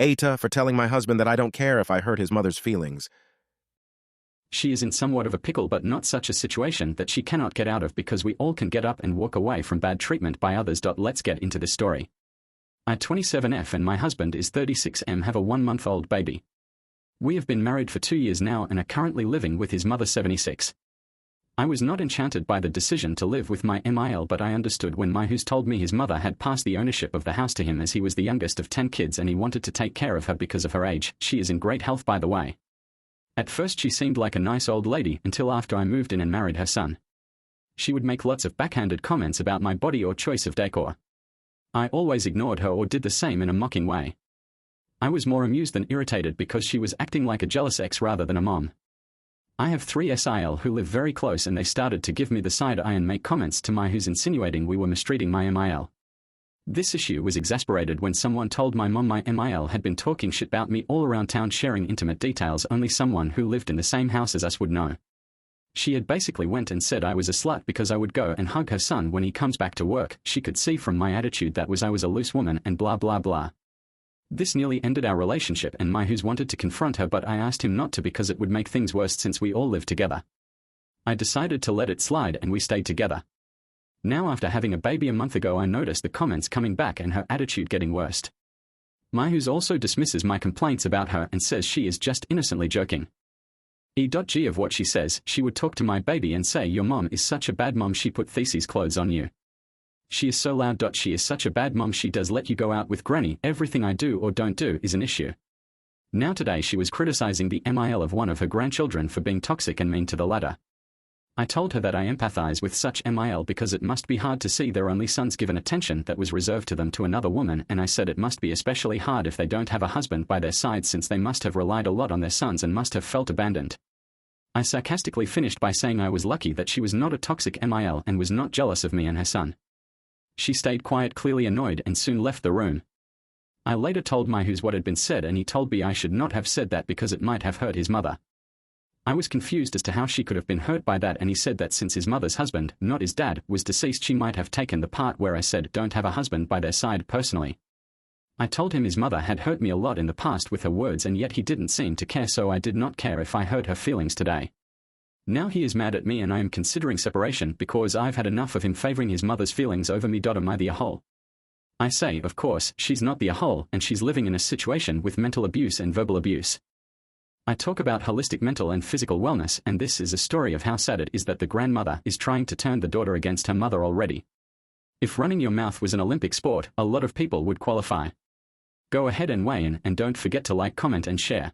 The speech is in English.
Eta for telling my husband that I don't care if I hurt his mother's feelings. She is in somewhat of a pickle, but not such a situation that she cannot get out of, because we all can get up and walk away from bad treatment by others. Let's get into this story. I 27F and my husband is 36M, have a 1-month-old baby. We have been married for 2 years now and are currently living with his mother 76. I was not enchanted by the decision to live with my MIL, but I understood when my who's told me his mother had passed the ownership of the house to him, as he was the youngest of 10 kids and he wanted to take care of her because of her age. She is in great health, by the way. At first she seemed like a nice old lady until after I moved in and married her son. She would make lots of backhanded comments about my body or choice of decor. I always ignored her or did the same in a mocking way. I was more amused than irritated because she was acting like a jealous ex rather than a mom. I have 3 SIL who live very close and they started to give me the side eye and make comments to my who's insinuating we were mistreating my MIL. This issue was exasperated when someone told my mom my MIL had been talking shit about me all around town, sharing intimate details only someone who lived in the same house as us would know. She had basically went and said I was a slut because I would go and hug her son when he comes back to work. She could see from my attitude that I was a loose woman and blah blah blah. This nearly ended our relationship and my who's wanted to confront her, but I asked him not to because it would make things worse since we all live together. I decided to let it slide and we stayed together. Now after having a baby a month ago, I noticed the comments coming back and her attitude getting worse. My who's also dismisses my complaints about her and says she is just innocently joking. E.g. of what she says, she would talk to my baby and say, "Your mom is such a bad mom, she put thesis clothes on you. She is so loud. She is such a bad mom, she does let you go out with granny, everything I do or don't do is an issue." Now today she was criticizing the MIL of one of her grandchildren for being toxic and mean to the latter. I told her that I empathize with such MIL because it must be hard to see their only sons given attention that was reserved to them to another woman, and I said it must be especially hard if they don't have a husband by their side, since they must have relied a lot on their sons and must have felt abandoned. I sarcastically finished by saying I was lucky that she was not a toxic MIL and was not jealous of me and her son. She stayed quiet, clearly annoyed, and soon left the room. I later told my who's what had been said and he told me I should not have said that because it might have hurt his mother. I was confused as to how she could have been hurt by that, and he said that since his mother's husband, not his dad, was deceased, she might have taken the part where I said don't have a husband by their side personally. I told him his mother had hurt me a lot in the past with her words and yet he didn't seem to care, so I did not care if I hurt her feelings today. Now he is mad at me and I am considering separation because I've had enough of him favoring his mother's feelings over me. Am I the a-hole? I say, of course, she's not the a-hole and she's living in a situation with mental abuse and verbal abuse. I talk about holistic mental and physical wellness, and this is a story of how sad it is that the grandmother is trying to turn the daughter against her mother already. If running your mouth was an Olympic sport, a lot of people would qualify. Go ahead and weigh in and don't forget to like, comment and share.